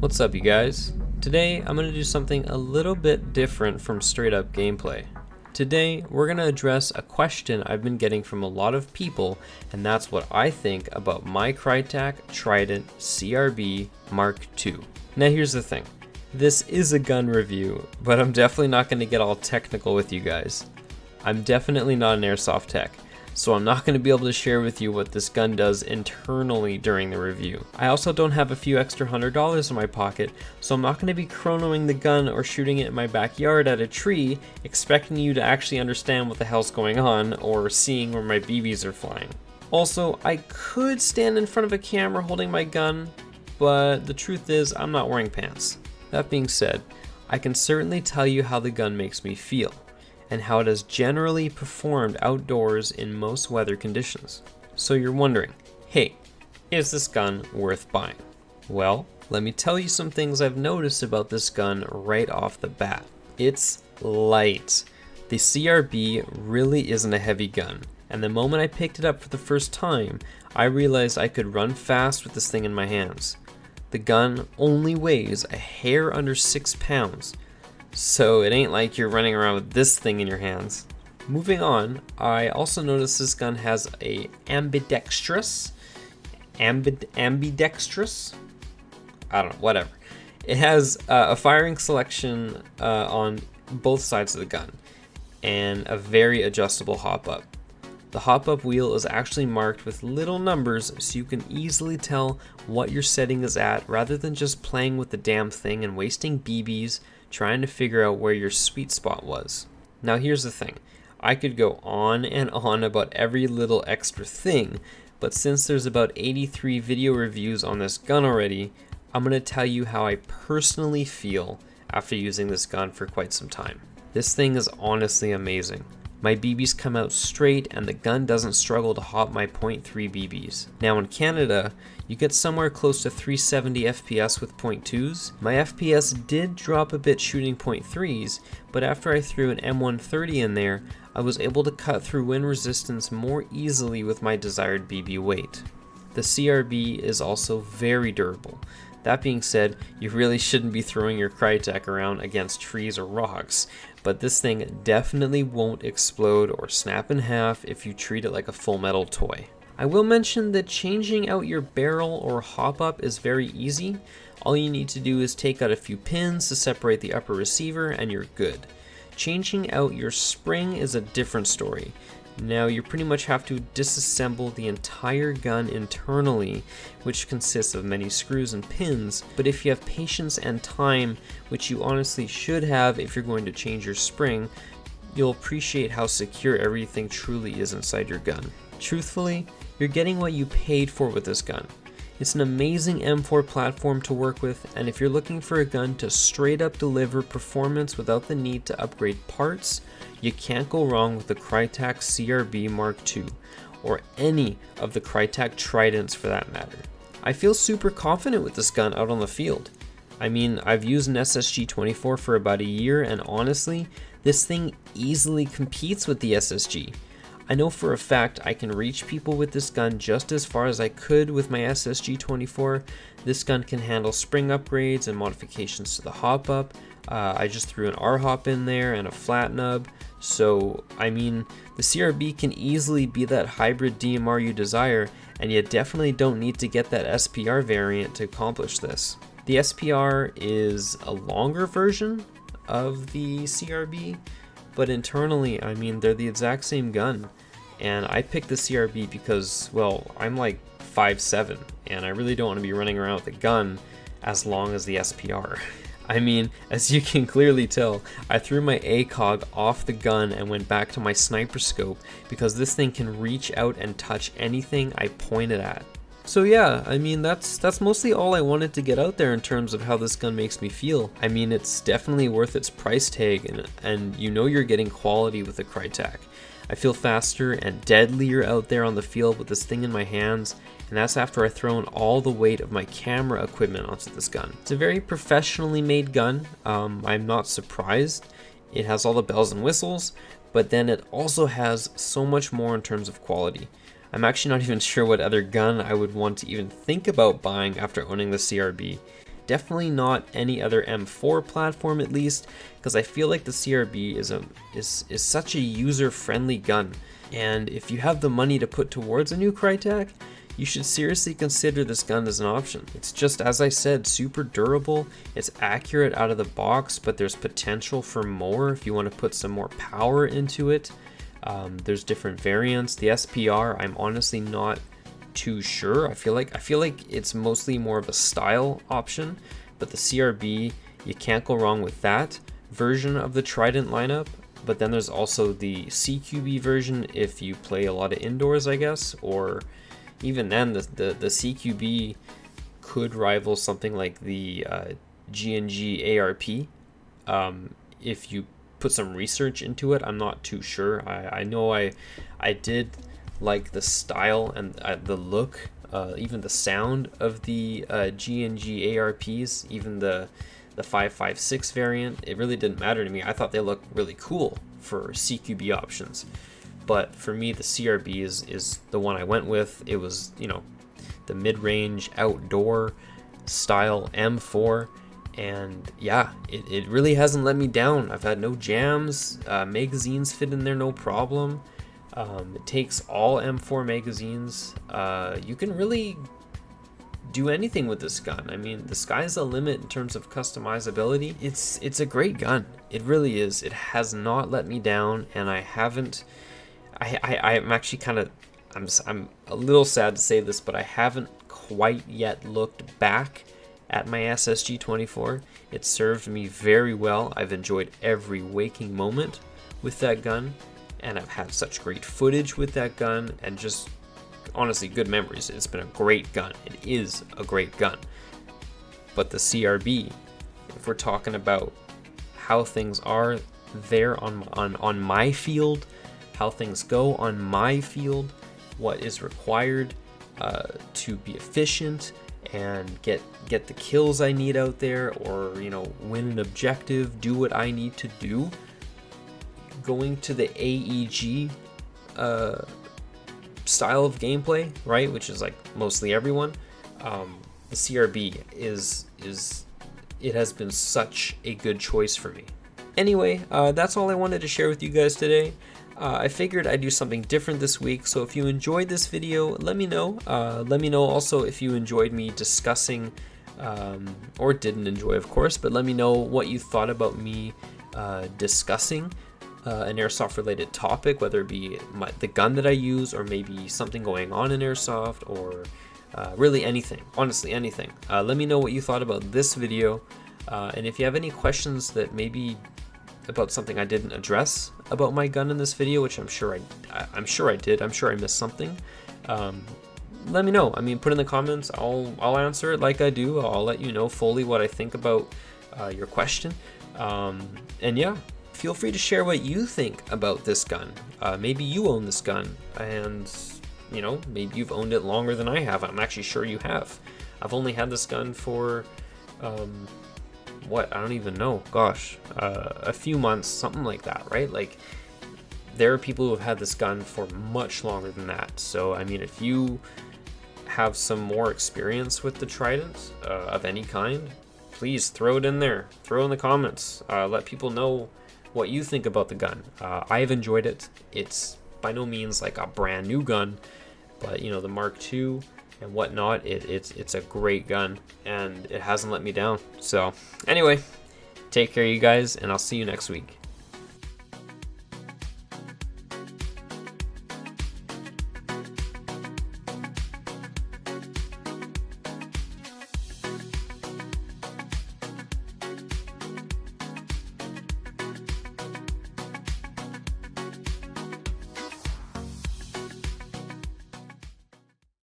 What's up, you guys? Today I'm going to do something a little bit different from straight up gameplay. Today we're going to address a question I've been getting from a lot of people, and that's what I think about my Krytac Trident CRB Mark II. Now here's the thing, this is a gun review, but I'm definitely not going to get all technical with you guys. I'm definitely not an airsoft tech, so I'm not going to be able to share with you what this gun does internally during the review. I also don't have a few extra $100 in my pocket, so I'm not going to be chronoing the gun or shooting it in my backyard at a tree, expecting you to actually understand what the hell's going on or seeing where my BBs are flying. Also, I could stand in front of a camera holding my gun, but the truth is I'm not wearing pants. That being said, I can certainly tell you how the gun makes me feel, and how it has generally performed outdoors in most weather conditions. So you're wondering, hey, is this gun worth buying? Well, let me tell you some things I've noticed about this gun right off the bat. It's light. The CRB really isn't a heavy gun, and the moment I picked it up for the first time, I realized I could run fast with this thing in my hands. The gun only weighs a hair under 6 pounds, so it ain't like you're running around with this thing in your hands. Moving on, I also noticed this gun has a ambidextrous, I don't know, whatever. It has a firing selection on both sides of the gun, and a very adjustable hop-up. The hop-up wheel is actually marked with little numbers so you can easily tell what your setting is at rather than just playing with the damn thing and wasting BBs trying to figure out where your sweet spot was. Now here's the thing, I could go on and on about every little extra thing, but since there's about 83 video reviews on this gun already, I'm going to tell you how I personally feel after using this gun for quite some time. This thing is honestly amazing. My BBs come out straight and the gun doesn't struggle to hop my .3 BBs. Now in Canada, you get somewhere close to 370 FPS with .2s. My FPS did drop a bit shooting .3s, but after I threw an M130 in there, I was able to cut through wind resistance more easily with my desired BB weight. The CRB is also very durable. That being said, you really shouldn't be throwing your Krytac around against trees or rocks, but this thing definitely won't explode or snap in half if you treat it like a full metal toy. I will mention that changing out your barrel or hop-up is very easy. All you need to do is take out a few pins to separate the upper receiver and you're good. Changing out your spring is a different story. Now you pretty much have to disassemble the entire gun internally, which consists of many screws and pins, but if you have patience and time, which you honestly should have if you're going to change your spring, you'll appreciate how secure everything truly is inside your gun. Truthfully, you're getting what you paid for with this gun. It's an amazing M4 platform to work with, and if you're looking for a gun to straight up deliver performance without the need to upgrade parts, you can't go wrong with the Krytac CRB Mark II, or any of the Krytac Tridents for that matter. I feel super confident with this gun out on the field. I mean, I've used an SSG-24 for about a year, and honestly, this thing easily competes with the SSG. I know for a fact I can reach people with this gun just as far as I could with my SSG-24. This gun can handle spring upgrades and modifications to the hop-up. I just threw an R-hop in there and a flat nub. So, I mean, the CRB can easily be that hybrid DMR you desire, and you definitely don't need to get that SPR variant to accomplish this. The SPR is a longer version of the CRB, but internally, I mean, they're the exact same gun. And I picked the CRB because, well, I'm like 5'7", and I really don't want to be running around with a gun as long as the SPR. I mean, as you can clearly tell, I threw my ACOG off the gun and went back to my sniper scope because this thing can reach out and touch anything I point it at. So yeah, I mean, that's mostly all I wanted to get out there in terms of how this gun makes me feel. I mean, it's definitely worth its price tag, and you know you're getting quality with the Krytac. I feel faster and deadlier out there on the field with this thing in my hands, and that's after I've thrown all the weight of my camera equipment onto this gun. It's a very professionally made gun. I'm not surprised. It has all the bells and whistles, but then it also has so much more in terms of quality. I'm actually not even sure what other gun I would want to even think about buying after owning the CRB. Definitely not any other M4 platform, at least, because I feel like the CRB is such a user-friendly gun. And if you have the money to put towards a new Krytac, you should seriously consider this gun as an option. It's just, as I said, super durable. It's accurate out of the box, but there's potential for more if you want to put some more power into it. There's different variants. The SPR, I'm honestly not too sure. I feel like it's mostly more of a style option, but the CRB, you can't go wrong with that version of the Trident lineup. But then there's also the CQB version if you play a lot of indoors, I guess, or even then the CQB could rival something like the G&G ARP if you put some research into it. I'm not too sure. I know I did like the style and the look, even the sound of the G&G ARPs, even the 5.56 variant. It really didn't matter to me. I thought they looked really cool for CQB options, but for me the CRB is the one I went with. It was, you know, the mid-range outdoor style M4, and yeah, it really hasn't let me down. I've had no jams. Magazines fit in there no problem. It takes all M4 magazines. You can really do anything with this gun. I mean, the sky's the limit in terms of customizability. It's a great gun. It really is. It has not let me down, and I'm actually kind of, I'm a little sad to say this, but I haven't quite yet looked back at my SSG 24. It served me very well. I've enjoyed every waking moment with that gun, and I've had such great footage with that gun, and just honestly good memories. It's been a great gun. It is a great gun. But the CRB, if we're talking about how things are there on my field, how things go on my field, what is required to be efficient and get the kills I need out there, or, you know, win an objective, do what I need to do, going to the AEG style of gameplay, right, which is like mostly everyone, the CRB it has been such a good choice for me. Anyway, that's all I wanted to share with you guys today. I figured I'd do something different this week, so if you enjoyed this video, let me know. Let me know also if you enjoyed me discussing, or didn't enjoy, of course, but let me know what you thought about me discussing an airsoft related topic, whether it be the gun that I use, or maybe something going on in airsoft, or really anything, honestly anything. Let me know what you thought about this video, and if you have any questions that maybe about something I didn't address about my gun in this video, which I'm sure I did. I'm sure I missed something. Let me know. I mean, put in the comments. I'll answer it like I do. I'll let you know fully what I think about your question. And yeah, feel free to share what you think about this gun. Maybe you own this gun, and you know, maybe you've owned it longer than I have. I'm actually sure you have. I've only had this gun for what, I don't even know, gosh, a few months, something like that, right? Like, there are people who have had this gun for much longer than that. So I mean, if you have some more experience with the Trident of any kind, please throw it in there, throw it in the comments, let people know what you think about the gun. I've enjoyed it. It's by no means like a brand new gun, but you know, the Mark II and whatnot, it's a great gun, and it hasn't let me down. So anyway, take care you guys, and I'll see you next week.